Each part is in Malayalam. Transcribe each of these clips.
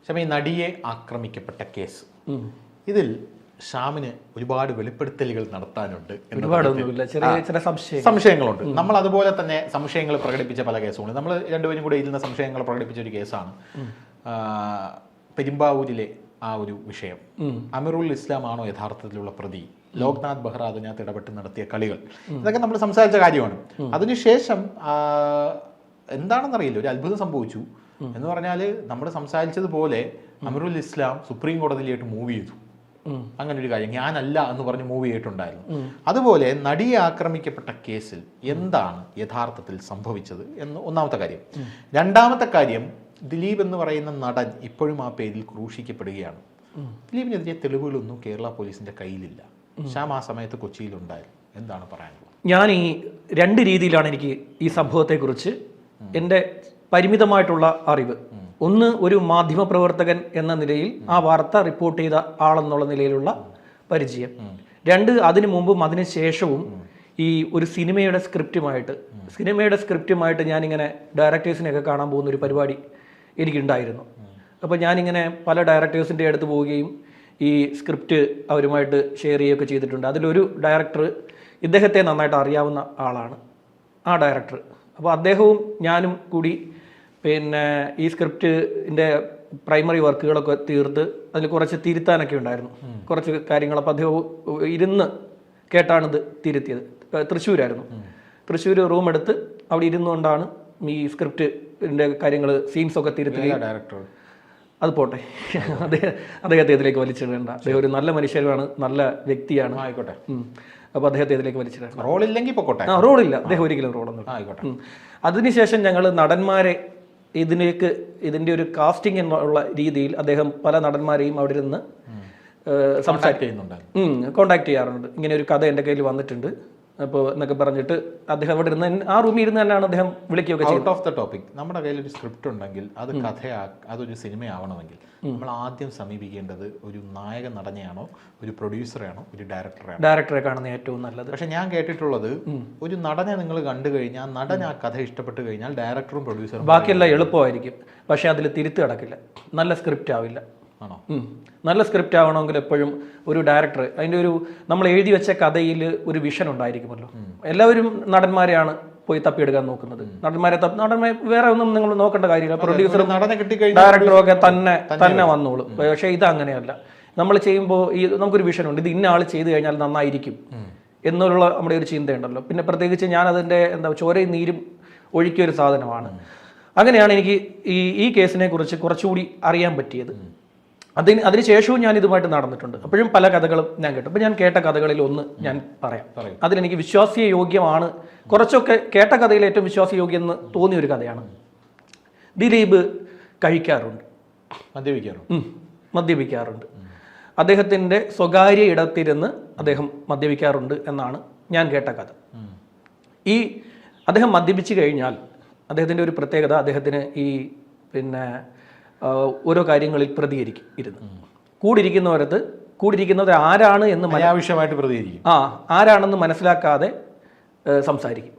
പക്ഷേ ഈ നടിയെ ആക്രമിക്കപ്പെട്ട കേസ്, ഇതിൽ ഷാമിന് ഒരുപാട് വെളിപ്പെടുത്തലുകൾ നടത്താനുണ്ട്, സംശയങ്ങളുണ്ട്. നമ്മൾ അതുപോലെ തന്നെ സംശയങ്ങൾ പ്രകടിപ്പിച്ച പല കേസുകളും, നമ്മൾ രണ്ടുപേരും കൂടെ ഇരുന്ന സംശയങ്ങൾ പ്രകടിപ്പിച്ച ഒരു കേസാണ് പെരുമ്പാവൂരിലെ ആ ഒരു വിഷയം. അമീറുൽ ഇസ്ലാം ആണോ യഥാർത്ഥത്തിലുള്ള പ്രതി, ലോക്നാഥ് ബെഹ്റ അതിനകത്ത് ഇടപെട്ട് നടത്തിയ കളികൾ, ഇതൊക്കെ നമ്മൾ സംസാരിച്ച കാര്യമാണ്. അതിനുശേഷം എന്താണെന്നറിയില്ല, ഒരു അത്ഭുതം സംഭവിച്ചു എന്ന് പറഞ്ഞാൽ നമ്മൾ സംസാരിച്ചതുപോലെ അമീറുൽ ഇസ്ലാം സുപ്രീം കോടതിയിലായിട്ട് മൂവ് ചെയ്തു. അങ്ങനെ ഒരു കാര്യം ഞാനല്ല എന്ന് പറഞ്ഞ് മൂവ് ചെയ്തിട്ടുണ്ടായിരുന്നു. അതുപോലെ നടിയെ ആക്രമിക്കപ്പെട്ട കേസിൽ എന്താണ് യഥാർത്ഥത്തിൽ സംഭവിച്ചത് എന്ന് ഒന്നാമത്തെ കാര്യം. രണ്ടാമത്തെ കാര്യം, ദിലീപ് എന്ന് പറയുന്ന നടൻ ഇപ്പോഴും ആ പേരിൽ ക്രൂശിക്കപ്പെടുകയാണ്. ദിലീപിനെതിരെ തെളിവുകളൊന്നും കേരള പോലീസിന്റെ കയ്യിലില്ല. ശ്യാം ആ സമയത്ത് കൊച്ചിയിലുണ്ടായിരുന്നു. എന്താണ് പറയാനുള്ളത്? ഞാൻ ഈ രണ്ട് രീതിയിലാണ് എനിക്ക് ഈ സംഭവത്തെക്കുറിച്ച് എൻ്റെ പരിമിതമായിട്ടുള്ള അറിവ്. ഒന്ന്, ഒരു മാധ്യമപ്രവർത്തകൻ എന്ന നിലയിൽ ആ വാർത്ത റിപ്പോർട്ട് ചെയ്ത ആളെന്നുള്ള നിലയിലുള്ള പരിചയം. രണ്ട്, അതിനു മുമ്പും അതിന് ശേഷവും ഈ ഒരു സിനിമയുടെ സ്ക്രിപ്റ്റുമായിട്ട് ഞാനിങ്ങനെ ഡയറക്ടേഴ്സിനെയൊക്കെ കാണാൻ പോകുന്ന ഒരു പരിപാടി എനിക്കുണ്ടായിരുന്നു. അപ്പോൾ ഞാനിങ്ങനെ പല ഡയറക്ടേഴ്സിൻ്റെ അടുത്ത് പോവുകയും ഈ സ്ക്രിപ്റ്റ് അവരുമായിട്ട് ഷെയർ ചെയ്യുകയൊക്കെ ചെയ്തിട്ടുണ്ട്. അതിലൊരു ഡയറക്ടർ, ഇദ്ദേഹത്തെ നന്നായിട്ട് അറിയാവുന്ന ആളാണ് ആ ഡയറക്ടർ. അപ്പോൾ അദ്ദേഹവും ഞാനും കൂടി പിന്നെ ഈ സ്ക്രിപ്റ്റിൻ്റെ പ്രൈമറി വർക്കുകളൊക്കെ തീർത്ത് അതിൽ കുറച്ച് തിരുത്താനൊക്കെ ഉണ്ടായിരുന്നു, കുറച്ച് കാര്യങ്ങൾ. അപ്പോൾ അദ്ദേഹം ഇരുന്ന് കേട്ടാണിത് തിരുത്തിയത്. തൃശ്ശൂരായിരുന്നു. തൃശ്ശൂർ റൂം എടുത്ത് അവിടെ ഇരുന്നുകൊണ്ടാണ് ഈ സ്ക്രിപ്റ്റിൻ്റെ കാര്യങ്ങൾ, സീൻസൊക്കെ തിരുത്തുകയും. ഡയറക്ടർ അത് പോട്ടെ, അദ്ദേഹത്തെ ഇതിലേക്ക് വലിച്ചിടേണ്ട. അദ്ദേഹം ഒരു നല്ല മനുഷ്യരാണ്, നല്ല വ്യക്തിയാണ്. ആയിക്കോട്ടെ. അപ്പോൾ അദ്ദേഹത്തെ ഇതിലേക്ക് വലിച്ചിടേണ്ട. റോളില്ലെങ്കിൽ പൊക്കോട്ടെ. റോളില്ല, അദ്ദേഹം ഒരിക്കലും റോളൊന്നും. ആയിക്കോട്ടെ. അതിനുശേഷം ഞങ്ങൾ നടന്മാരെ ഇതിൻ്റെ ഒരു കാസ്റ്റിംഗ് എന്നുള്ള രീതിയിൽ അദ്ദേഹം പല നടന്മാരെയും അവിടെ നിന്ന് കോണ്ടാക്ട് ചെയ്യാറുണ്ട്. ഇങ്ങനെ ഒരു കഥ എൻ്റെ കയ്യിൽ വന്നിട്ടുണ്ട് അപ്പോൾ എന്നൊക്കെ പറഞ്ഞിട്ട് അദ്ദേഹം അവിടെ ഇരുന്ന് ആ റൂമിൽ ഇരുന്ന് തന്നെയാണ് അദ്ദേഹം വിളിക്കുകയൊക്കെ ചെയ്യുന്നത്. ഔട്ട് ഓഫ് ദ ടോപ്പിക്, നമ്മുടെ കയ്യിൽ ഒരു സ്ക്രിപ്റ്റ് ഉണ്ടെങ്കിൽ അത് അതൊരു സിനിമയാവണമെങ്കിൽ നമ്മൾ ആദ്യം സമീപിക്കേണ്ടത് ഒരു നായക നടനെയാണോ, ഒരു പ്രൊഡ്യൂസറെയാണോ, ഒരു ഡയറക്ടറെയാണോ? ഡയറക്ടറെ കാണുന്ന ഏറ്റവും നല്ലത്. പക്ഷെ ഞാൻ കേട്ടിട്ടുള്ളത്, ഒരു നടനെ നിങ്ങൾ കണ്ടു കഴിഞ്ഞാൽ, നടൻ ആ കഥ ഇഷ്ടപ്പെട്ട് കഴിഞ്ഞാൽ ഡയറക്ടറും പ്രൊഡ്യൂസറും ബാക്കിയെല്ലാം എളുപ്പമായിരിക്കും. പക്ഷെ അതിൽ തിരുത്ത് കിടക്കില്ല, നല്ല സ്ക്രിപ്റ്റ് ആവില്ല. ആണോ? നല്ല സ്ക്രിപ്റ്റ് ആവണമെങ്കിൽ എപ്പോഴും ഒരു ഡയറക്ടർ, അതിൻ്റെ ഒരു നമ്മൾ എഴുതി വെച്ച കഥയിൽ ഒരു വിഷൻ ഉണ്ടായിരിക്കുമല്ലോ. എല്ലാവരും നടന്മാരെയാണ് പോയി തപ്പിയെടുക്കാൻ നോക്കുന്നത്. നടന്മാരെ വേറെ ഒന്നും നിങ്ങൾ നോക്കേണ്ട കാര്യമില്ല. പ്രൊഡ്യൂസറും ഡയറക്ടറും ഒക്കെ തന്നെ വന്നോളൂ. പക്ഷേ ഇത് അങ്ങനെയല്ല. നമ്മൾ ചെയ്യുമ്പോൾ നമുക്കൊരു വിഷൻ ഉണ്ട്, ഇത് ഇന്ന ആൾ ചെയ്തു കഴിഞ്ഞാൽ നന്നായിരിക്കും എന്നുള്ള നമ്മുടെ ഒരു ചിന്തയുണ്ടല്ലോ. പിന്നെ പ്രത്യേകിച്ച് ഞാൻ അതിൻ്റെ ചോരയും നീരും ഒഴുക്കിയൊരു സാധനമാണ്. അങ്ങനെയാണ് എനിക്ക് ഈ കേസിനെ കുറിച്ച് കുറച്ചുകൂടി അറിയാൻ പറ്റിയത്. അതിനുശേഷവും ഞാൻ ഇതുമായിട്ട് നടന്നിട്ടുണ്ട്. അപ്പോഴും പല കഥകളും ഞാൻ കേട്ടു. അപ്പോൾ ഞാൻ കേട്ട കഥകളിൽ ഒന്ന് ഞാൻ പറയാം. അതിലെനിക്ക് വിശ്വാസീയ യോഗ്യമാണ്, കുറച്ചൊക്കെ കേട്ട കഥയിൽ ഏറ്റവും വിശ്വാസയോഗ്യം എന്ന് തോന്നിയ ഒരു കഥയാണ്. ദിലീപ് കഴിക്കാറുണ്ട്, മദ്യപിക്കാറുണ്ട്. അദ്ദേഹത്തിൻ്റെ സ്വകാര്യ ഇടത്തിരുന്ന് അദ്ദേഹം മദ്യപിക്കാറുണ്ട് എന്നാണ് ഞാൻ കേട്ട കഥ. അദ്ദേഹം മദ്യപിച്ച് കഴിഞ്ഞാൽ അദ്ദേഹത്തിൻ്റെ ഒരു പ്രത്യേകത, അദ്ദേഹത്തിന് ഓരോ കാര്യങ്ങളിൽ പ്രതികരിക്കും. കൂടിയിരിക്കുന്നവർ ആരാണ് എന്ന് അനാവശ്യമായിട്ട് പ്രതികരിക്കും. ആരാണെന്ന് മനസ്സിലാക്കാതെ സംസാരിക്കും.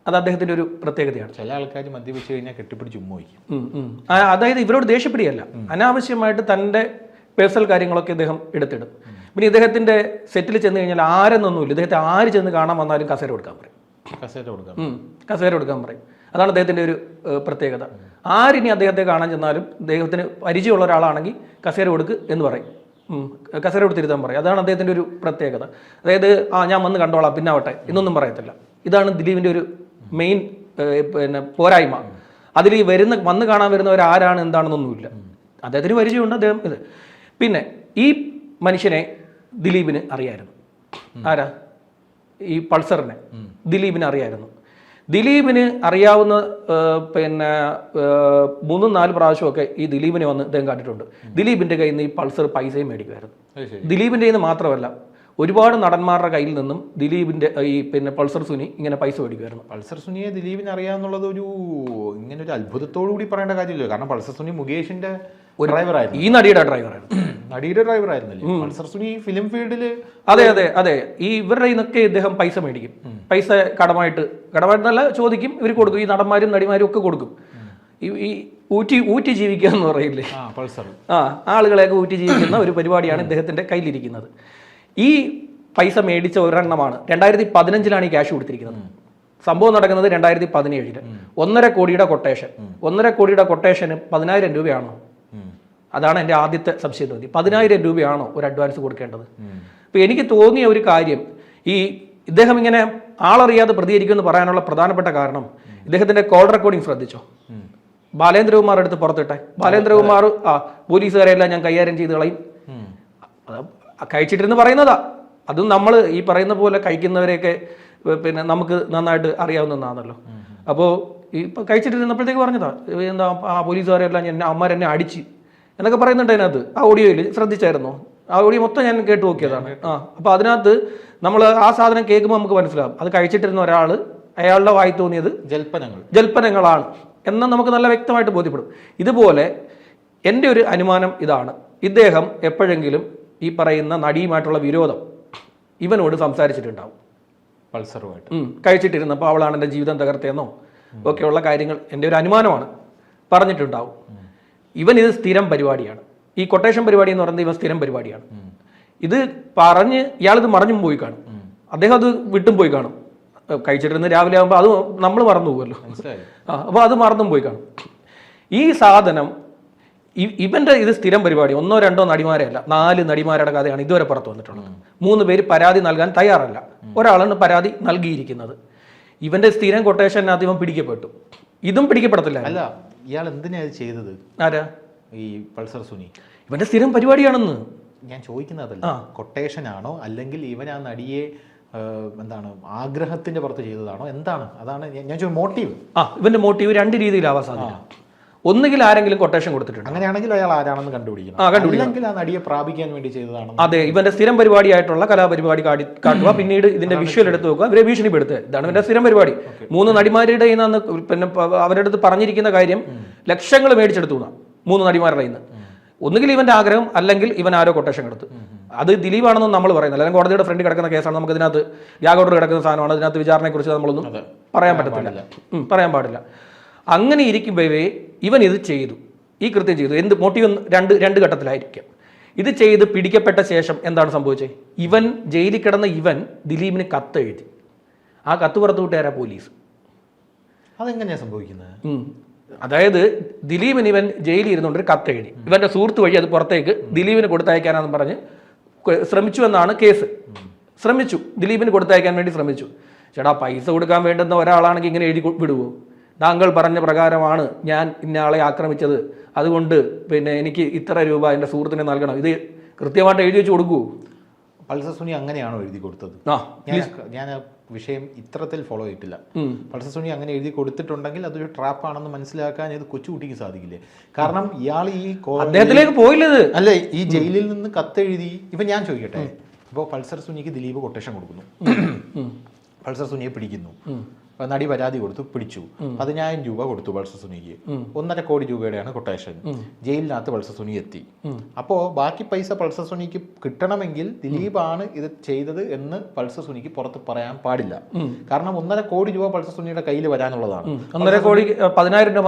അത് അദ്ദേഹത്തിൻ്റെ ഒരു പ്രത്യേകതയാണ്. ചില ആൾക്കാർ മദ്യപിച്ച് കഴിഞ്ഞാൽ കെട്ടിപ്പിടിച്ച് ഉമ്മോയ്ക്കും. അതായത് ഇവരോട് ദേഷ്യപ്പെടുകയല്ല, അനാവശ്യമായിട്ട് തൻ്റെ പേഴ്സണൽ കാര്യങ്ങളൊക്കെ ഇദ്ദേഹം എടുത്തിടും. പിന്നെ ഇദ്ദേഹത്തിൻ്റെ സെറ്റിൽ ചെന്ന് കഴിഞ്ഞാൽ ആരെന്നൊന്നുമില്ല, ഇദ്ദേഹത്തെ ആര് ചെന്ന് കാണാൻ വന്നാലും കസേര കൊടുക്കാൻ പറയും. അതാണ് അദ്ദേഹത്തിൻ്റെ ഒരു പ്രത്യേകത. ആരിനി അദ്ദേഹത്തെ കാണാൻ ചെന്നാലും അദ്ദേഹത്തിന് പരിചയമുള്ള ഒരാളാണെങ്കിൽ കസേര കൊടുക്ക് എന്ന് പറയും, കസേര കൊടുത്തിരുത്താൻ പറയും. അതാണ് അദ്ദേഹത്തിൻ്റെ ഒരു പ്രത്യേകത. അതായത് ഞാൻ വന്ന് കണ്ടോളാം പിന്നാവട്ടെ എന്നൊന്നും പറയത്തില്ല. ഇതാണ് ദിലീപിൻ്റെ ഒരു മെയിൻ പോരായ്മ. അതിൽ വന്ന് കാണാൻ വരുന്നവർ ആരാണ് എന്താണെന്നൊന്നുമില്ല, അദ്ദേഹത്തിന് പരിചയമുണ്ട്. അദ്ദേഹം പിന്നെ ഈ മനുഷ്യനെ ദിലീപിന് അറിയായിരുന്നു. ആരാ? ഈ പൾസറിനെ ദിലീപിന് അറിയായിരുന്നു. ദിലീപിന് അറിയാവുന്ന 3-4 പ്രാവശ്യമൊക്കെ ഈ ദിലീപിനെ വന്ന് അദ്ദേഹം കണ്ടിട്ടുണ്ട്. ദിലീപിൻ്റെ കയ്യിൽ നിന്ന് ഈ പൾസർ പൈസയും മേടിക്കുമായിരുന്നു. ദിലീപിൻ്റെ കയ്യിൽ നിന്ന് മാത്രമല്ല, ഒരുപാട് നടന്മാരുടെ കയ്യിൽ നിന്നും ദിലീപിൻ്റെ പൾസർ സുനി ഇങ്ങനെ പൈസ മേടിക്കുമായിരുന്നു. പൾസർ സുനിയെ ദിലീപിന് അറിയാമെന്നുള്ളത് ഇങ്ങനെ ഒരു അത്ഭുതത്തോടു കൂടി പറയേണ്ട കാര്യമില്ല. കാരണം പൾസർ സുനി മുകേഷിന്റെ ഒരു ഡ്രൈവറായിരുന്നു, ഈ നടിയുടെ ഡ്രൈവറായിരുന്നു. പൾസർ സുനി ഫിലിം ഫീൽഡിൽ അതെ ഈ ഇവരുടെ നിന്നൊക്കെ ഇദ്ദേഹം പൈസ മേടിക്കും. പൈസ കടമായിട്ടല്ല ചോദിക്കും, ഇവർ കൊടുക്കും. ഈ നടന്മാരും നടിമാരും ഒക്കെ കൊടുക്കും. ഈ ഊറ്റി ഊറ്റി ജീവിക്കുക എന്ന് പറയില്ലേ, പൾസർ, ആളുകളെയൊക്കെ ഊറ്റി ജീവിക്കുന്ന ഒരു പരിപാടിയാണ് ഇദ്ദേഹത്തിന്റെ കയ്യിലിരിക്കുന്നത്. ഈ പൈസ മേടിച്ച ഒരെണ്ണമാണ് 2015 ഈ ക്യാഷ് കൊടുത്തിരിക്കുന്നത്. സംഭവം നടക്കുന്നത് 2017. 1.5 കോടിയുടെ കൊട്ടേഷൻ. 1.5 കോടിയുടെ കൊട്ടേഷന് 10,000 രൂപയാണോ? അതാണ് എൻ്റെ ആദ്യത്തെ സംശയം തോന്നി. 10,000 രൂപയാണോ ഒരു അഡ്വാൻസ് കൊടുക്കേണ്ടത്? അപ്പൊ എനിക്ക് തോന്നിയ ഒരു കാര്യം, ഈ ഇദ്ദേഹം ഇങ്ങനെ ആളറിയാതെ പ്രതികരിക്കുമെന്ന് പറയാനുള്ള പ്രധാനപ്പെട്ട കാരണം ഇദ്ദേഹത്തിന്റെ കോൾ റെക്കോർഡിംഗ് ശ്രദ്ധിച്ചോ? ബാലേന്ദ്രകുമാർ എടുത്ത് പുറത്തിട്ടെ. ബാലേന്ദ്രകുമാർ പോലീസുകാരെല്ലാം ഞാൻ കൈകാര്യം ചെയ്ത് കളയും, കഴിച്ചിട്ടിരുന്ന് പറയുന്നതാ. അതും നമ്മൾ ഈ പറയുന്ന പോലെ കഴിക്കുന്നവരെയൊക്കെ പിന്നെ നമുക്ക് നന്നായിട്ട് അറിയാവുന്നതാണല്ലോ. അപ്പോൾ ഇപ്പൊ കഴിച്ചിട്ടിരുന്നപ്പോഴത്തേക്ക് പറഞ്ഞതാ, എന്താ പോലീസുകാരെല്ലാം അമ്മമാരെന്നെ അടിച്ച് എന്നൊക്കെ പറയുന്നുണ്ട് അതിനകത്ത്. ആ ഓഡിയോയിൽ ശ്രദ്ധിച്ചായിരുന്നോ? ആ ഓഡിയോ മൊത്തം ഞാൻ കേട്ട് നോക്കിയതാണ്. അപ്പൊ അതിനകത്ത് നമ്മൾ ആ സാധനം കേൾക്കുമ്പോൾ നമുക്ക് മനസ്സിലാവും അത് കഴിച്ചിട്ടിരുന്ന ഒരാൾ, അയാളുടെ വായി തോന്നിയത് ജൽപ്പനങ്ങളാണ് എന്ന് നമുക്ക് നല്ല വ്യക്തമായിട്ട് ബോധ്യപ്പെടും. ഇതുപോലെ എൻ്റെ ഒരു അനുമാനം ഇതാണ്, ഇദ്ദേഹം എപ്പോഴെങ്കിലും ഈ പറയുന്ന നടിയുമായിട്ടുള്ള വിരോധം ഇവനോട് സംസാരിച്ചിട്ടുണ്ടാവും. പൾസറുമായിട്ട് കഴിച്ചിട്ടിരുന്നപ്പോൾ അവളാണ് എൻ്റെ ജീവിതം തകർത്തേന്നോ ഒക്കെയുള്ള കാര്യങ്ങൾ എൻ്റെ ഒരു അനുമാനമാണ്, പറഞ്ഞിട്ടുണ്ടാവും. ഇവൻ ഇത് സ്ഥിരം പരിപാടിയാണ്. ഈ കൊട്ടേഷൻ പരിപാടി എന്ന് പറയുന്നത് ഇവൻ സ്ഥിരം പരിപാടിയാണ്. ഇത് പറഞ്ഞ് ഇയാളിത് മറഞ്ഞും പോയി കാണും, അദ്ദേഹം അത് വിട്ടും പോയി കാണും. കഴിച്ചിട്ടിരുന്ന് രാവിലെ ആകുമ്പോൾ അത് നമ്മൾ മറന്നു പോകുമല്ലോ, അപ്പോൾ അത് മറന്നും പോയി കാണും. ഈ സാധനം ഇവന്റെ ഇത് സ്ഥിരം പരിപാടി. 1-2 നടിമാരെയല്ല, 4 നടിമാരുടെ കഥയാണ് ഇതുവരെ പുറത്തു വന്നിട്ടുള്ളത്. 3 പേര് പരാതി നൽകാൻ തയ്യാറല്ല, ഒരാളാണ് പരാതി നൽകിയിരിക്കുന്നത്. ഇവന്റെ സ്ഥിരം കൊട്ടേഷനകത്ത് ഇവൻ പിടിക്കപ്പെട്ടു, ഇതും പിടിക്കപ്പെടത്തില്ല. അല്ല, ഇയാൾ എന്തിനാ ചെയ്തത്? ആരാ? ഈ പൾസർ സുനി ഇവന്റെ സ്ഥിരം പരിപാടിയാണെന്ന് ഞാൻ ചോദിക്കുന്നതല്ല. കൊട്ടേഷൻ ആണോ അല്ലെങ്കിൽ ഇവൻ ആ നടിയെ എന്താണ് ആഗ്രഹത്തിന്റെ പുറത്ത് ചെയ്തതാണോ, എന്താണ്? അതാണ് ഞാൻ മോട്ടീവ്. ഇവന്റെ മോട്ടീവ് 2 രീതിയിലാവാൻ സാധിക്കും. ഒന്നുകിൽ ആരെങ്കിലും കൊട്ടേഷൻ കൊടുത്തിട്ടുണ്ട്, അങ്ങനെയാണെങ്കിൽ അയാൾ ആരാണെന്ന് കണ്ടുപിടിക്കണം. അല്ലെങ്കിൽ ആ നടിയെ പ്രാപിക്കാൻ വേണ്ടി ചെയ്തതാണ്. അതെ, ഇവന്റെ സ്ഥിരം പരിപാടിയായിട്ടുള്ള കലാപരിപാടി കാട്ടുക, പിന്നീട് ഇതിന്റെ വിഷ്വൽ എടുത്ത് നോക്കുക, ഇവരെ ഭീഷണിപ്പെടുത്തുക. ഇതാണ് ഇവന്റെ സ്ഥിരം പരിപാടി. 3 നടിമാരുടെ നിന്ന് പിന്നെ അവരുടെ അടുത്ത് പറഞ്ഞിരിക്കുന്ന കാര്യം ലക്ഷങ്ങൾ മേടിച്ചെടുത്തു 3 നടിമാരുടെ നിന്ന്. ഒന്നുകിൽ ഇവന്റെ ആഗ്രഹം, അല്ലെങ്കിൽ ഇവൻ ആരോ കൊട്ടേഷൻ എടുത്ത്. അത് ദിലീപാണെന്നും നമ്മൾ പറയുന്നത്, അല്ലെങ്കിൽ കോടതിയുടെ ഫ്രണ്ട് കിടക്കുന്ന കേസാണ്. നമുക്ക് ഇതിനകത്ത് യാഗോഡർ കിടക്കുന്ന സാധനമാണ്. ഇതിനകത്ത് വിചാരണയെ കുറിച്ച് നമ്മളൊന്നും പറയാൻ പറ്റത്തില്ല, പറയാൻ പാടില്ല. അങ്ങനെ ഇരിക്കുമ്പോഴേ ഇവൻ ഇത് ചെയ്തു, ഈ കൃത്യം ചെയ്തു. എന്ത് മോട്ടീവ്? രണ്ട് ഘട്ടത്തിലായിരിക്കാം. ഇത് ചെയ്ത് പിടിക്കപ്പെട്ട ശേഷം എന്താണ് സംഭവിച്ചത്? ഇവൻ ജയിലിൽ കിടന്ന ഇവൻ ദിലീപിന് കത്ത് എഴുതി. ആ കത്ത് പുറത്തു വിട്ടുകാരാ പോലീസ്. അതെങ്ങനെയാ സംഭവിക്കുന്നത്? അതായത് ദിലീപിന് ഇവൻ ജയിലിൽ ഇരുന്നുകൊണ്ട് ഒരു കത്ത് എഴുതി, ഇവന്റെ സുഹൃത്ത് വഴി അത് പുറത്തേക്ക് ദിലീപിന് കൊടുത്തയക്കാനാണെന്ന് പറഞ്ഞ് ശ്രമിച്ചു എന്നാണ് കേസ്. ശ്രമിച്ചു, ദിലീപിന് കൊടുത്തയക്കാൻ വേണ്ടി ശ്രമിച്ചു. ചേട്ടാ, പൈസ കൊടുക്കാൻ വേണ്ടുന്ന ഒരാളാണെങ്കിൽ ഇങ്ങനെ എഴുതി വിടുവോ? താങ്കൾ പറഞ്ഞ പ്രകാരമാണ് ഞാൻ ഇന്നയാളെ ആക്രമിച്ചത്, അതുകൊണ്ട് പിന്നെ എനിക്ക് ഇത്ര രൂപ എൻ്റെ സുഹൃത്തിന് നൽകണം, ഇത് കൃത്യമായിട്ട് എഴുതി വെച്ച് കൊടുക്കൂ. പൾസർ സുനി അങ്ങനെയാണോ എഴുതി കൊടുത്തത്? ഞാൻ വിഷയം ഇത്തരത്തിൽ ഫോളോ ചെയ്തിട്ടില്ല. പൾസർ സുനി അങ്ങനെ എഴുതി കൊടുത്തിട്ടുണ്ടെങ്കിൽ അതൊരു ട്രാപ്പാണെന്ന് മനസ്സിലാക്കാൻ ഇത് കൊച്ചുകുട്ടിക്ക് സാധിക്കില്ലേ? കാരണം ഇയാൾ ഈ അദ്ദേഹത്തിലേക്ക് പോയില്ലത് അല്ലേ, ഈ ജയിലിൽ നിന്ന് കത്തെഴുതി. ഇപ്പൊ ഞാൻ ചോദിക്കട്ടെ, ഇപ്പോൾ പൾസർ സുനിക്ക് ദിലീപ് കൊട്ടേഷൻ കൊടുക്കുന്നു, പൾസർ സുനിയെ പിടിക്കുന്നു, നടി പരാതി കൊടുത്തു, പിടിച്ചു, 10,000 രൂപ കൊടുത്തു പൾസർ സുനിക്ക്. 1.5 കോടി രൂപയുടെയാണ് കൊട്ടേഷൻ. ജയിലിനകത്ത് പൾസർ സുനി എത്തി. അപ്പോൾ ബാക്കി പൈസ പൾസർ സുനിക്ക് കിട്ടണമെങ്കിൽ ദിലീപാണ് ഇത് ചെയ്തത് എന്ന് പൾസർ സുനിക്ക് പുറത്ത് പറയാൻ പാടില്ല. കാരണം 1.5 കോടി രൂപ പൾസർ സുനിയുടെ കയ്യിൽ വരാനുള്ളതാണ്. 1.5 കോടി 10,000 രൂപ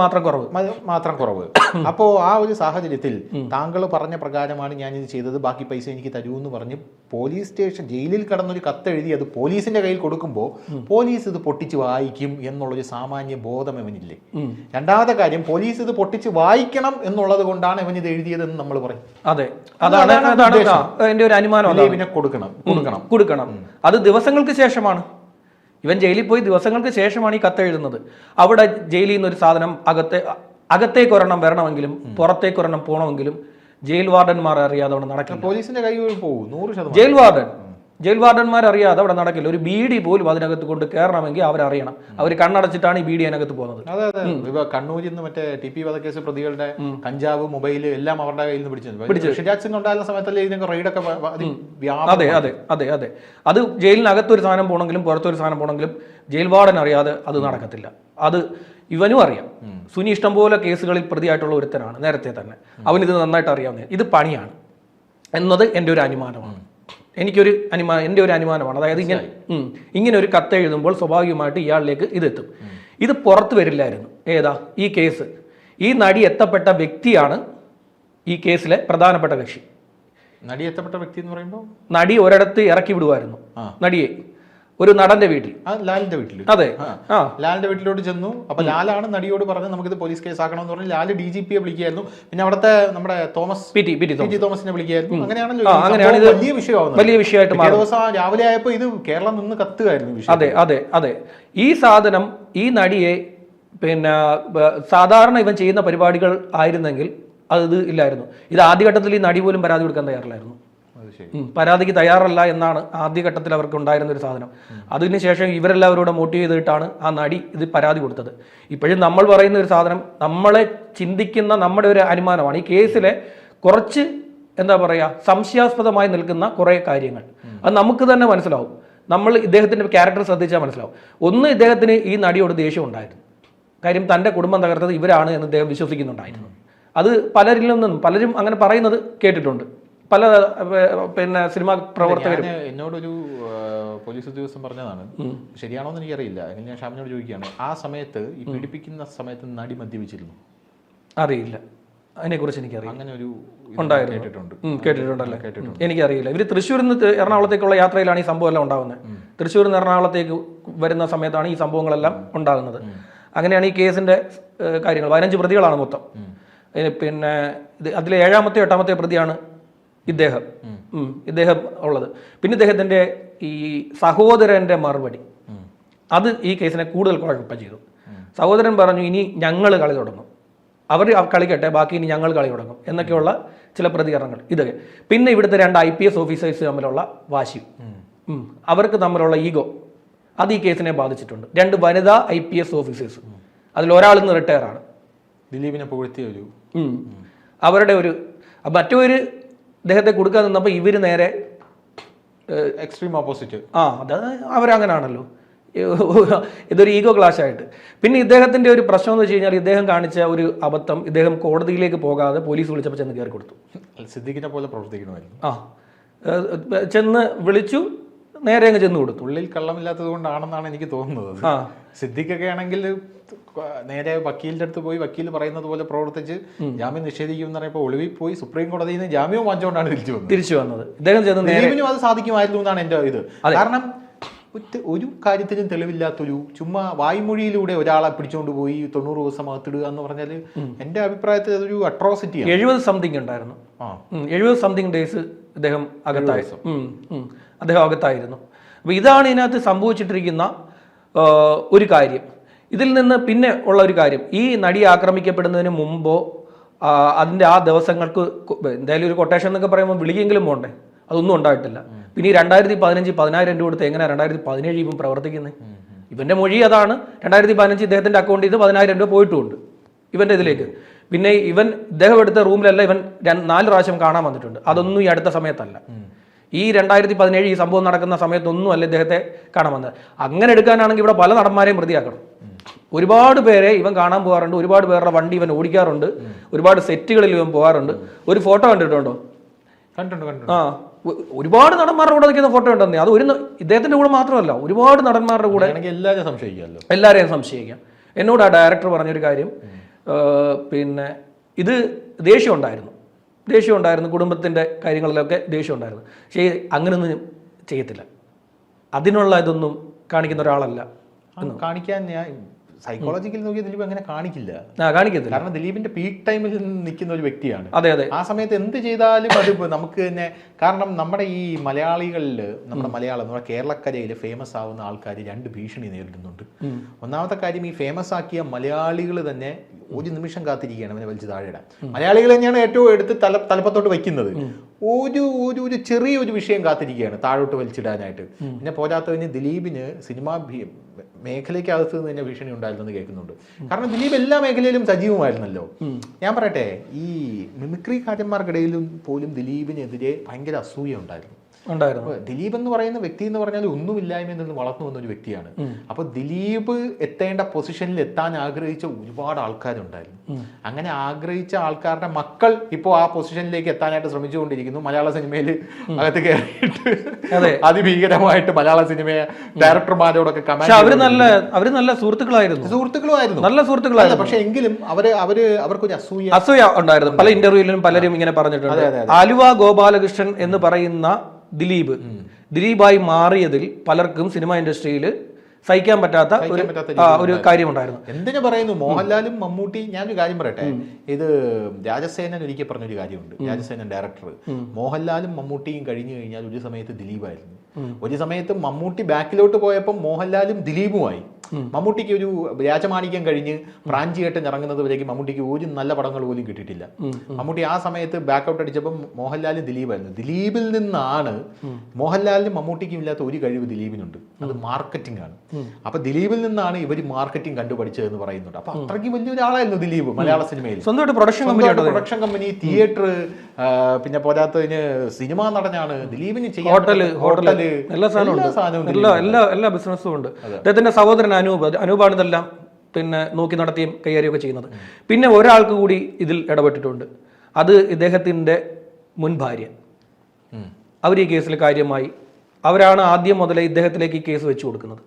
മാത്രം കുറവ്. അപ്പോൾ ആ ഒരു സാഹചര്യത്തിൽ താങ്കൾ പറഞ്ഞ പ്രകാരമാണ് ഞാൻ ഇത് ചെയ്തത്, ബാക്കി പൈസ എനിക്ക് തരൂ എന്ന് പറഞ്ഞ് പോലീസ് സ്റ്റേഷൻ ജയിലിൽ കടന്നൊരു കത്തെഴുതി അത് പോലീസിന്റെ കയ്യിൽ കൊടുക്കുമ്പോൾ പോലീസ് ഇത് പൊട്ടിച്ച് വായിക്കും എന്നുള്ളൊരു സാമാന്യ ബോധം ഇവനില്ലേ? രണ്ടാമത്തെ കാര്യം, പോലീസ് ഇത് പൊട്ടിച്ച് വായിക്കണം എന്നുള്ളത് കൊണ്ടാണ് ഇവൻ ഇത് എഴുതിയതെന്ന് നമ്മൾ പറയും. അതെ, അതാണ് എന്റെ ഒരു അനുമാനം. ഇവനെ കൊടുക്കണം. അത് ദിവസങ്ങൾക്ക് ശേഷമാണ്, ഇവൻ ജയിലിൽ പോയി ദിവസങ്ങൾക്ക് ശേഷമാണ് ഈ കത്ത് എഴുതുന്നത്. അവിടെ ജയിലിൽ നിന്ന് ഒരു സാധനം അകത്തേക്ക് ഒരെണ്ണം വരണമെങ്കിലും പുറത്തേക്ക് ഒരെണ്ണം പോകണമെങ്കിലും ജയിൽ വാർഡന്മാർ അറിയാതെ അവിടെ നടക്കില്ല. പോലീസിന്റെ കൈ പോകും 100%. ജയിൽ വാർഡന്മാർ അറിയാതെ അവിടെ നടക്കില്ല. ഒരു ബീഡി പോലും അതിനകത്ത് കൊണ്ട് കയറണമെങ്കിൽ അവരറിയണം. അവർ കണ്ണടച്ചിട്ടാണ് ഈ ബീഡി അതിനകത്ത് പോകുന്നത്. അതെ, കണ്ണൂരിൽ നിന്ന് മറ്റേ TP വധക്കേസ് പ്രതികളുടെ കഞ്ചാവ്, മൊബൈല് എല്ലാം അവരുടെ കയ്യിൽ നിന്ന് പിടിച്ചു. ഷിരാജ് സിംഗ് ഉണ്ടായിരുന്ന സമയത്തല്ലേ ഇതിനൊക്കെ റെയ്ഡൊക്കെ. അതെ. അത് ജയിലിനകത്തൊരു സാധനം പോകണമെങ്കിലും പുറത്തൊരു സാധനം പോകണമെങ്കിലും ജയിൽ വാർഡൻ അറിയാതെ അത് നടക്കത്തില്ല. അത് ഇവനും അറിയാം. സുനി ഇഷ്ടംപോലെ കേസുകളിൽ പ്രതിയായിട്ടുള്ള ഒരുത്തനാണ് നേരത്തെ തന്നെ. അവനിത് നന്നായിട്ട് അറിയാവുന്ന ഇത് പണിയാണ് എന്നത് എൻ്റെ ഒരു അനുമാനമാണ്. എൻ്റെ ഒരു അനുമാനമാണ്. അതായത് ഇങ്ങനെ ഒരു കത്ത് എഴുതുമ്പോൾ സ്വാഭാവികമായിട്ട് ഇയാളിലേക്ക് ഇതെത്തും. ഇത് പുറത്ത് വരില്ലായിരുന്നു. ഏതാ ഈ കേസ്? ഈ നടി എത്തപ്പെട്ട വ്യക്തിയാണ് ഈ കേസിലെ പ്രധാനപ്പെട്ട കക്ഷി. നടി എത്തപ്പെട്ട വ്യക്തി എന്ന് പറയുമ്പോൾ നടി ഒരിടത്ത് ഇറക്കി വിടുമായിരുന്നു നടിയെ, ഒരു നടന്റെ വീട്ടിൽ. ലാലിന്റെ വീട്ടിൽ. അതെ, ലാലിന്റെ വീട്ടിലോട്ട് ചെന്നു. അപ്പൊ ലാലാണ് നടിയോട് പറഞ്ഞത് നമുക്കിത് പോലീസ് കേസ് ആക്കണമെന്ന് പറഞ്ഞ് ലാല് DGPയെ വിളിക്കുകയായിരുന്നു. പിന്നെ അവിടുത്തെ നമ്മുടെ തോമസിനെ വിളിക്കുകയായിരുന്നു. അങ്ങനെയാണ് വലിയ വിഷയമായിട്ട് ദിവസം രാവിലെ ആയപ്പോ ഇത് കേരളം നിന്ന് കത്തുകയായിരുന്നു. അതെ അതെ അതെ. ഈ സാധനം ഈ നടിയെ പിന്നെ സാധാരണ ഇവൻ ചെയ്യുന്ന പരിപാടികൾ ആയിരുന്നെങ്കിൽ അത് ഇല്ലായിരുന്നു. ഇത് ആദ്യഘട്ടത്തിൽ ഈ നടി പോലും പരാതി കൊടുക്കാൻ തയ്യാറില്ലായിരുന്നു. പരാതിക്ക് തയ്യാറല്ല എന്നാണ് ആദ്യഘട്ടത്തിൽ അവർക്ക് ഉണ്ടായിരുന്ന ഒരു സാധനം. അതിനുശേഷം ഇവരെല്ലാവരോടും മോട്ടിവേറ്റ് ചെയ്തിട്ടാണ് ആ നടി ഇത് പരാതി കൊടുത്തത്. ഇപ്പോഴും നമ്മൾ പറയുന്ന ഒരു സാധനം നമ്മളെ ചിന്തിക്കുന്ന നമ്മുടെ ഒരു അനുമാനമാണ്. ഈ കേസിലെ കുറച്ച് എന്താ പറയുക സംശയാസ്പദമായി നിൽക്കുന്ന കുറേ കാര്യങ്ങൾ അത് നമുക്ക് തന്നെ മനസ്സിലാവും. നമ്മൾ ഇദ്ദേഹത്തിൻ്റെ ക്യാരക്ടർ ശ്രദ്ധിച്ചാൽ മനസ്സിലാവും. ഒന്ന്, ഇദ്ദേഹത്തിന് ഈ നടിയോട് ദേഷ്യം ഉണ്ടായിരുന്നു. കാര്യം തൻ്റെ കുടുംബം തകർത്തത് ഇവരാണ് എന്ന് ഇദ്ദേഹം വിശ്വസിക്കുന്നുണ്ടായിരുന്നു. അത് പലരിൽ നിന്നും പലരും അങ്ങനെ പറയുന്നത് കേട്ടിട്ടുണ്ട്. പല പിന്നെ സിനിമാ പ്രവർത്തകരും എന്നോടൊരു പോലീസ് ഉദ്യോഗസ്ഥൻ പറഞ്ഞതാണ്, ശരിയാണോ എന്ന് എനിക്കറിയില്ല. ഞാൻ ഷാമിനോട് ചോദിക്കുകയാണ്, ആ സമയത്ത് ഈ പീഡിപ്പിക്കുന്ന സമയത്ത് നടി മദ്യപിച്ചിരുന്നു? അറിയില്ല, അതിനെക്കുറിച്ച് എനിക്കറിയാം. അങ്ങനെ ഒരു കേട്ടിട്ടുണ്ടല്ലേ? എനിക്കറിയില്ല. ഇവർ തൃശ്ശൂരിൽ നിന്ന് എറണാകുളത്തേക്കുള്ള യാത്രയിലാണ് ഈ സംഭവം എല്ലാം ഉണ്ടാകുന്നത്. തൃശ്ശൂരിൽ നിന്ന് എറണാകുളത്തേക്ക് വരുന്ന സമയത്താണ് ഈ സംഭവങ്ങളെല്ലാം ഉണ്ടാകുന്നത്. അങ്ങനെയാണ് ഈ കേസിന്റെ കാര്യങ്ങൾ. 15 പ്രതികളാണ് മൊത്തം. പിന്നെ അതിലെ 7ാമത്തെയോ 8ാമത്തെയോ പ്രതിയാണ് ഇദ്ദേഹം ഉള്ളത്. പിന്നെ ഇദ്ദേഹത്തിന്റെ ഈ സഹോദരന്റെ മറുപടി അത് ഈ കേസിനെ കൂടുതൽ കുഴപ്പം ചെയ്തു. സഹോദരൻ പറഞ്ഞു, ഇനി ഞങ്ങൾ കളി തുടങ്ങും, അവർ കളിക്കട്ടെ, ബാക്കി ഇനി ഞങ്ങൾ കളി തുടങ്ങും എന്നൊക്കെയുള്ള ചില പ്രതികരണങ്ങൾ. ഇതൊക്കെ പിന്നെ ഇവിടുത്തെ 2 IPS ഓഫീസേഴ്സ് തമ്മിലുള്ള വാശി, അവർക്ക് തമ്മിലുള്ള ഈഗോ, അത് ഈ കേസിനെ ബാധിച്ചിട്ടുണ്ട്. 2 വനിതാ IPS ഓഫീസേഴ്സ്, അതിലൊരാൾ ഇന്ന് റിട്ടയർ ആണ്. ദിലീപിനെ പുകഴ്ത്തിയ അവരുടെ ഒരു മറ്റൊരു അദ്ദേഹത്തെ കൊടുക്കാൻ നിന്നപ്പോൾ ഇവര് നേരെ എക്സ്ട്രീം ഓപ്പോസിറ്റ്. അത് അവരങ്ങനാണല്ലോ, ഇതൊരു ഈഗോ ക്ലാഷ് ആയിട്ട്. പിന്നെ ഇദ്ദേഹത്തിന്റെ ഒരു പ്രശ്നം എന്ന് വെച്ച് കഴിഞ്ഞാൽ ഇദ്ദേഹം കാണിച്ച ഒരു അബദ്ധം, ഇദ്ദേഹം കോടതിയിലേക്ക് പോകാതെ പോലീസ് വിളിച്ചപ്പോൾ ചെന്ന് കയറി കൊടുത്തു. സിദ്ദിഖിനെ പോലെ പ്രവർത്തിക്കണമായിരുന്നു. ചെന്ന് വിളിച്ചു, നേരെ അങ്ങ് ചെന്ന് കൊടുത്തു. ഉള്ളിൽ കള്ളമില്ലാത്തത് കൊണ്ടാണെന്നാണ് എനിക്ക് തോന്നുന്നത്. സിദ്ദിഖൊക്കെ ആണെങ്കിൽ നേരെ വക്കീലിന്റെ അടുത്ത് പോയി വക്കീൽ പറയുന്നത് പോലെ പ്രവർത്തിച്ച് ജാമ്യം നിഷേധിക്കുമെന്ന് പറയുമ്പോൾ ഒളിവിൽ പോയി സുപ്രീം കോടതിയിൽ നിന്ന് ജാമ്യം വാങ്ങിച്ചുകൊണ്ടാണ് തിരിച്ചു വന്നത്. ഇദ്ദേഹം അത് സാധിക്കുമായിരുന്നു എന്നാണ് എൻ്റെ ഇത്. കാരണം ഒരു കാര്യത്തിനും തെളിവില്ലാത്തൊരു ചുമ്മാ വായ്മൊഴിയിലൂടെ ഒരാളെ പിടിച്ചുകൊണ്ട് പോയി 90 ദിവസം അകത്തിടുക എന്ന് പറഞ്ഞാൽ എൻ്റെ അഭിപ്രായത്തിൽ അതൊരു അട്രോസിറ്റിയാണ്. 70 സംതിങ് ഉണ്ടായിരുന്നു. 70 സംതിങ് ഡേയ്സ് അദ്ദേഹം അകത്തായിരുന്നു. അപ്പോൾ ഇതാണ് ഇതിനകത്ത് സംഭവിച്ചിട്ടിരിക്കുന്ന ഒരു കാര്യം. ഇതിൽ നിന്ന് പിന്നെ ഉള്ള ഒരു കാര്യം, ഈ നടി ആക്രമിക്കപ്പെടുന്നതിന് മുമ്പോ അതിൻ്റെ ആ ദിവസങ്ങൾക്ക് എന്തായാലും ഒരു കൊട്ടേഷൻ എന്നൊക്കെ പറയുമ്പോൾ വിളിക്കെങ്കിലും പോകണ്ടേ, അതൊന്നും ഉണ്ടായിട്ടില്ല. പിന്നെ ഈ 2015 10,000 രൂപ കൊടുത്ത് എങ്ങനെയാണ് 2017 ഇവൻ പ്രവർത്തിക്കുന്നത്? ഇവന്റെ മൊഴി അതാണ്. 2015 ഇദ്ദേഹത്തിന്റെ അക്കൗണ്ടിൽ നിന്ന് 10,000 രൂപ പോയിട്ടുമുണ്ട് ഇവന്റെ ഇതിലേക്ക്. പിന്നെ ഇദ്ദേഹം എടുത്ത റൂമിലല്ല ഇവൻ 4 പ്രാവശ്യം കാണാൻ വന്നിട്ടുണ്ട്. അതൊന്നും ഈ അടുത്ത സമയത്തല്ല. ഈ 2017 ഈ സംഭവം നടക്കുന്ന സമയത്തൊന്നും അല്ല ഇദ്ദേഹത്തെ കാണാൻ വന്നത്. അങ്ങനെ എടുക്കാനാണെങ്കിൽ ഇവിടെ പല നടന്മാരെയും പ്രതിയാക്കണം. ഒരുപാട് പേരെ ഇവൻ കാണാൻ പോകാറുണ്ട്, ഒരുപാട് പേരുടെ വണ്ടി ഇവൻ ഓടിക്കാറുണ്ട്, ഒരുപാട് സെറ്റുകളിൽ ഇവൻ പോകാറുണ്ട്. ഒരു ഫോട്ടോ കണ്ടിട്ടുണ്ടോ? ഒരുപാട് നടന്മാരുടെ കൂടെ നിൽക്കുന്ന ഫോട്ടോ ഉണ്ടെന്നേ. അത് ഇദ്ദേഹത്തിന്റെ കൂടെ മാത്രമല്ല, ഒരുപാട് നടന്മാരുടെ കൂടെ എല്ലാവരെയും സംശയിക്കാം. എന്നോട് ആ ഡയറക്ടർ പറഞ്ഞൊരു കാര്യം, പിന്നെ ഇത് ദേഷ്യം ഉണ്ടായിരുന്നു, കുടുംബത്തിന്റെ കാര്യങ്ങളിലൊക്കെ ദേഷ്യം ഉണ്ടായിരുന്നു. പക്ഷേ അങ്ങനെയൊന്നും ചെയ്യത്തില്ല, അതിനുള്ള ഇതൊന്നും കാണിക്കുന്ന ഒരാളല്ല. കാണിക്കാൻ ഞാൻ സൈക്കോളജിക്കൽ നോക്കിയ ദിലീപ് അങ്ങനെ കാണിക്കത്തില്ല. കാരണം ദിലീപിന്റെ പീക്ക് ടൈമിൽ നിൽക്കുന്ന ഒരു വ്യക്തിയാണ്. അതെ അതെ. ആ സമയത്ത് എന്ത് ചെയ്താലും അത് നമുക്ക് തന്നെ, കാരണം നമ്മുടെ ഈ മലയാളികളിൽ, നമ്മുടെ കേരളക്കരയിൽ ഫേമസ് ആവുന്ന ആൾക്കാർ 2 ഭീഷണി നേരിടുന്നുണ്ട്. ഒന്നാമത്തെ കാര്യം, ഈ ഫേമസ് ആക്കിയ മലയാളികൾ തന്നെ ഒരു നിമിഷം കാത്തിരിക്കുകയാണ് അവനെ വലിച്ച് താഴെയിടാൻ. മലയാളികൾ തന്നെയാണ് ഏറ്റവും എടുത്ത് തലപ്പത്തോട്ട് വയ്ക്കുന്നത്. ഒരു ചെറിയൊരു വിഷയം കാത്തിരിക്കുകയാണ് താഴോട്ട് വലിച്ചിടാനായിട്ട്. പിന്നെ പോരാത്തതിന് ദിലീപിന് സിനിമാ മേഖലയ്ക്കകത്ത് നിന്ന് തന്നെ ഭീഷണി ഉണ്ടായിരുന്നെന്ന് കേൾക്കുന്നുണ്ട്. കാരണം ദിലീപ് എല്ലാ മേഖലയിലും സജീവമായിരുന്നല്ലോ. ഞാൻ പറയട്ടെ, ഈ മിമിക്രി കാരന്മാർക്കിടയിലും പോലും ദിലീപിനെതിരെ ഭയങ്കര അസൂയ ഉണ്ടായിരുന്നു. ഉണ്ടായിരുന്നു. ദിലീപ് എന്ന് പറയുന്ന വ്യക്തി എന്ന് പറഞ്ഞാൽ ഒന്നുമില്ലായ്മയിൽ നിന്ന് വളർന്നു വന്ന ഒരു വ്യക്തിയാണ്. അപ്പൊ ദിലീപ് എത്തേണ്ട പൊസിഷനിൽ എത്താൻ ആഗ്രഹിച്ച ഒരുപാട് ആൾക്കാരുണ്ടായിരുന്നു. അങ്ങനെ ആഗ്രഹിച്ച ആൾക്കാരുടെ മക്കൾ ഇപ്പോൾ ആ പൊസിഷനിലേക്ക് എത്താനായിട്ട് ശ്രമിച്ചുകൊണ്ടിരിക്കുന്നു. മലയാള സിനിമയിൽ അകത്ത് കയറിയിട്ട് അതിഭീകരമായിട്ട് മലയാള സിനിമയെ ഡയറക്ടർമാരോടൊക്കെ അവര് നല്ല സുഹൃത്തുക്കളായിരുന്നു, നല്ല സുഹൃത്തുക്കളായിരുന്നു. പക്ഷെ എങ്കിലും അവർക്കൊരു അസൂയ ഉണ്ടായിരുന്നു. പല ഇന്റർവ്യൂവിലും പലരും ഇങ്ങനെ പറഞ്ഞിട്ടുണ്ട്. ആലുവ ഗോപാലകൃഷ്ണൻ എന്ന് പറയുന്ന ദിലീപായി മാറിയതിൽ പലർക്കും സിനിമ ഇൻഡസ്ട്രിയിൽ സഹിക്കാൻ പറ്റാത്ത ഒരു കാര്യമുണ്ടായിരുന്നു. എന്തിനു പറയുന്നു, മോഹൻലാലും മമ്മൂട്ടി, ഞാനൊരു കാര്യം പറയട്ടെ, ഇത് രാജസേനൻ ഒരിക്കൽ പറഞ്ഞൊരു കാര്യമുണ്ട്. രാജസേനൻ ഡയറക്ടർ, മോഹൻലാലും മമ്മൂട്ടിയും കഴിഞ്ഞു കഴിഞ്ഞാൽ ഒരു സമയത്ത് ദിലീപായിരുന്നു, ഒരു സമയത്ത് മമ്മൂട്ടി ബാക്കിലോട്ട് പോയപ്പോൾ മോഹൻലാലും ദിലീപുമായി. മമ്മൂട്ടിക്ക് ഒരു രാജമാണിക്യം കഴിഞ്ഞ് പ്രാഞ്ചിയേട്ടൻ ഇറങ്ങുന്നത് വരേക്ക് മമ്മൂട്ടിക്ക് ഒരു നല്ല പടങ്ങൾ പോലും കിട്ടിയിട്ടില്ല. മമ്മൂട്ടി ആ സമയത്ത് ബാക്കൗട്ട് അടിച്ചപ്പോൾ മോഹൻലാലും ദിലീപായിരുന്നു. ദിലീപിൽ നിന്നാണ് മോഹൻലാലിനും മമ്മൂട്ടിക്കും ഇല്ലാത്ത ഒരു കഴിവ് ദിലീപിനുണ്ട്, അത് മാർക്കറ്റിംഗ് ആണ്. അപ്പൊ ദിലീപിൽ നിന്നാണ് ഇവർ മാർക്കറ്റിംഗ് കണ്ടുപഠിച്ചതെന്ന് പറയുന്നുണ്ട്. അപ്പൊ അത്രയ്ക്ക് വലിയൊരാളായിരുന്നു ദിലീപ് മലയാള സിനിമയിൽ. സ്വന്തമായിട്ട് പ്രൊഡക്ഷൻ കമ്പനി, തിയേറ്റർ, പിന്നെ പോരാത്തതിന് സിനിമാ നടനാണ്. ദിലീപിന് ഹോട്ടല് എല്ലാ സാധനവും എല്ലാ ബിസിനസ്സും ഉണ്ട്. അദ്ദേഹത്തിന്റെ സഹോദരൻ അനൂപാണ് ഇതെല്ലാം പിന്നെ നോക്കി നടത്തിയും കൈകാര്യമൊക്കെ ചെയ്യുന്നത്. പിന്നെ ഒരാൾക്ക് കൂടി ഇതിൽ ഇടപെട്ടിട്ടുണ്ട്, അത് ഇദ്ദേഹത്തിന്റെ മുൻ ഭാര്യ. അവർ ഈ കേസിൽ കാര്യമായി അവരാണ് ആദ്യം മുതലേ ഇദ്ദേഹത്തിലേക്ക് ഈ കേസ് വെച്ചു കൊടുക്കുന്നത്.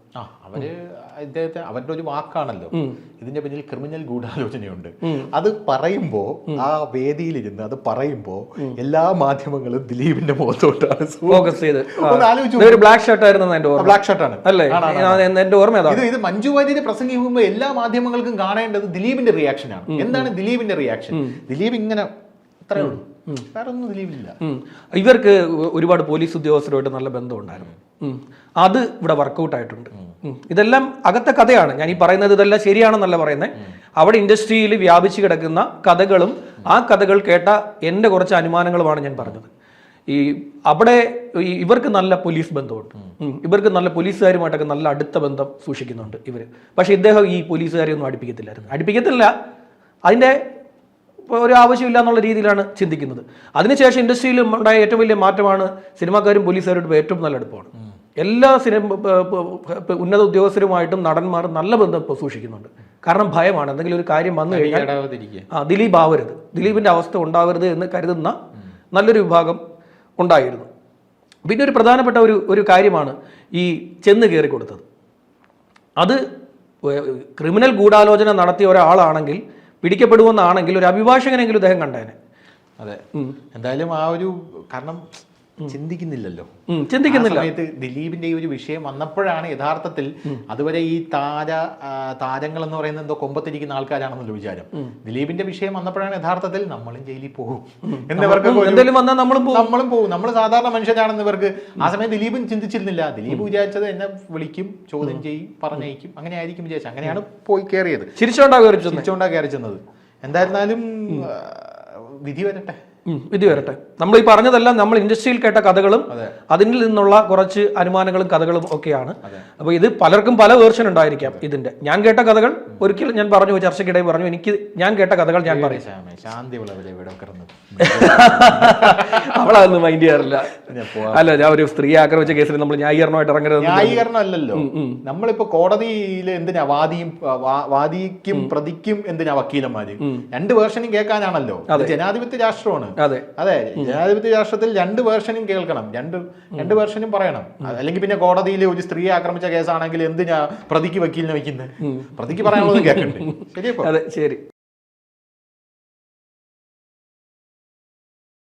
അവരുടെ ഒരു വാക്കാണല്ലോ, ഇതിന്റെ പിന്നിൽ ക്രിമിനൽ ഗൂഢാലോചനയുണ്ട്. അത് പറയുമ്പോ, ആ വേദിയിലിരുന്ന് അത് പറയുമ്പോ എല്ലാ മാധ്യമങ്ങളും ദിലീപിന്റെ മുഖത്തോട്ടാണ് ഫോക്കസ് ചെയ്ത്. ബ്ലാക്ക് ഷർട്ട് ആയിരുന്നു, ബ്ലാക്ക് ഷർട്ടാണ് അല്ലേ എന്റെ ഓർമ്മ. ഇത് മഞ്ജു വാര്യര് പ്രസംഗിക്കുമ്പോൾ എല്ലാ മാധ്യമങ്ങൾക്കും കാണേണ്ടത് ദിലീപിന്റെ റിയാക്ഷനാണ്. എന്താണ് ദിലീപിന്റെ റിയാക്ഷൻ? ദിലീപ് ഇങ്ങനെ അത്രേ ഉള്ളൂ, വേറെ ഒന്നും ദിലീപില്ല. ഇവർക്ക് ഒരുപാട് പോലീസ് ഉദ്യോഗസ്ഥരുമായിട്ട് നല്ല ബന്ധമുണ്ടായിരുന്നു. അത് ഇവിടെ വർക്കൗട്ട് ആയിട്ടുണ്ട്. ഇതെല്ലാം അകത്തെ കഥയാണ്. ഞാൻ ഈ പറയുന്നത് ഇതെല്ലാം ശരിയാണെന്നല്ല പറയുന്നത്. അവിടെ ഇൻഡസ്ട്രിയിൽ വ്യാപിച്ചു കിടക്കുന്ന കഥകളും ആ കഥകൾ കേട്ട എൻ്റെ കുറച്ച് അനുമാനങ്ങളുമാണ് ഞാൻ പറഞ്ഞത്. അവിടെ ഇവർക്ക് നല്ല പോലീസ് ബന്ധമുണ്ട്, ഇവർക്ക് നല്ല പോലീസുകാരുമായിട്ടൊക്കെ നല്ല അടുത്ത ബന്ധം സൂക്ഷിക്കുന്നുണ്ട് ഇവർ. പക്ഷെ ഇദ്ദേഹം ഈ പോലീസുകാരെ ഒന്നും അടുപ്പിക്കത്തില്ല. അതിൻ്റെ ഒരു ആവശ്യമില്ല എന്നുള്ള രീതിയിലാണ് ചിന്തിക്കുന്നത്. അതിനുശേഷം ഇൻഡസ്ട്രിയിൽ ഉണ്ടായ ഏറ്റവും വലിയ മാറ്റമാണ് സിനിമാക്കാരും പോലീസുകാരും ഏറ്റവും നല്ല അടുപ്പമാണ്. എല്ലാ ഉന്നത ഉദ്യോഗസ്ഥരുമായിട്ടും നടന്മാർ നല്ല ബന്ധം ഇപ്പോൾ സൂക്ഷിക്കുന്നുണ്ട്. കാരണം ഭയമാണ്, എന്തെങ്കിലും ഒരു കാര്യം വന്നു കഴിഞ്ഞാൽ ദിലീപ് ആവരുത്, ദിലീപിന്റെ അവസ്ഥ ഉണ്ടാവരുത് എന്ന് കരുതുന്ന നല്ലൊരു വിഭാഗം ഉണ്ടായിരുന്നു. പിന്നെ ഒരു പ്രധാനപ്പെട്ട ഒരു കാര്യമാണ് ഈ ചെന്ന് കയറി കൊടുത്തത്. അത് ക്രിമിനൽ ഗൂഢാലോചന നടത്തിയ ഒരാളാണെങ്കിൽ, പിടിക്കപ്പെടുമെന്നാണെങ്കിൽ ഒരു അഭിഭാഷകനെങ്കിലും ഇദ്ദേഹം കണ്ടേനെ. അതെ, എന്തായാലും ആ ഒരു കാരണം ചിന്തിക്കുന്നില്ല. ദിലീപിന്റെ ഈ ഒരു വിഷയം വന്നപ്പോഴാണ് യഥാർത്ഥത്തിൽ, അതുവരെ ഈ താരങ്ങൾ എന്ന് പറയുന്നത് എന്തോ കൊമ്പത്തിരിക്കുന്ന ആൾക്കാരാണെന്നല്ലോ വിചാരം. ദിലീപിന്റെ വിഷയം വന്നപ്പോഴാണ് യഥാർത്ഥത്തിൽ നമ്മളും ജയിലിൽ പോകും എന്നവർക്ക്, നമ്മളും പോകും, നമ്മൾ സാധാരണ മനുഷ്യരാണെന്ന് ഇവർക്ക് ആ സമയം ദിലീപും ചിന്തിച്ചിരുന്നില്ല. ദിലീപ് വിചാരിച്ചത് എന്നെ വിളിക്കും, ചോദ്യം ചെയ്യും, പറഞ്ഞയക്കും, അങ്ങനെ ആയിരിക്കും വിചാരിച്ചത്. അങ്ങനെയാണ് പോയി കയറിയത്, ചിരിച്ചോണ്ടാ കയറി ചെന്നത്. എന്തായിരുന്നാലും വിധി വരട്ടെ. നമ്മൾ ഈ പറഞ്ഞതെല്ലാം നമ്മൾ ഇൻഡസ്ട്രിയിൽ കേട്ട കഥകളും അതിൽ നിന്നുള്ള കുറച്ച് അനുമാനങ്ങളും കഥകളും ഒക്കെയാണ്. അപ്പൊ ഇത് പലർക്കും പല വേർഷൻ ഉണ്ടായിരിക്കാം ഇതിന്റെ. ഞാൻ കേട്ട കഥകൾ ഒരിക്കലും ഞാൻ പറഞ്ഞു, ചർച്ചയ്ക്കിടയിൽ പറഞ്ഞു, എനിക്ക് ഞാൻ കേട്ട കഥകൾ ഞാൻ പറയും. അവളതൊന്നും മൈൻഡ് ചെയ്യാറില്ല. അല്ല, ഞാൻ ഒരു സ്ത്രീ ആക്രമിച്ച കേസിൽ നമ്മൾ ന്യായീകരണമായിട്ട് ഇറങ്ങരുത്. ന്യായീകരണം അല്ലല്ലോ, നമ്മളിപ്പോ കോടതിയിൽ എന്തിനാ വാദിക്കും പ്രതിക്കും എന്തിനാ വക്കീലന്മാര്? രണ്ട് വേർഷനും കേൾക്കാനാണല്ലോ. ജനാധിപത്യ രാഷ്ട്രമാണ്. അതെ, ജനാധിപത്യ രാഷ്ട്രത്തിൽ രണ്ട് വേർഷനും കേൾക്കണം, രണ്ട് വേർഷനും പറയണം. അല്ലെങ്കിൽ പിന്നെ കോടതിയിൽ ഒരു സ്ത്രീയെ ആക്രമിച്ച കേസാണെങ്കിൽ എന്തിനാ പ്രതിക്ക് വക്കീലിനെ വയ്ക്കുന്നത്? പ്രതിക്ക് പറയാനുള്ളത് കേൾക്കണ്ടേ? ശരിയപ്പോ? അതെ, ശരി.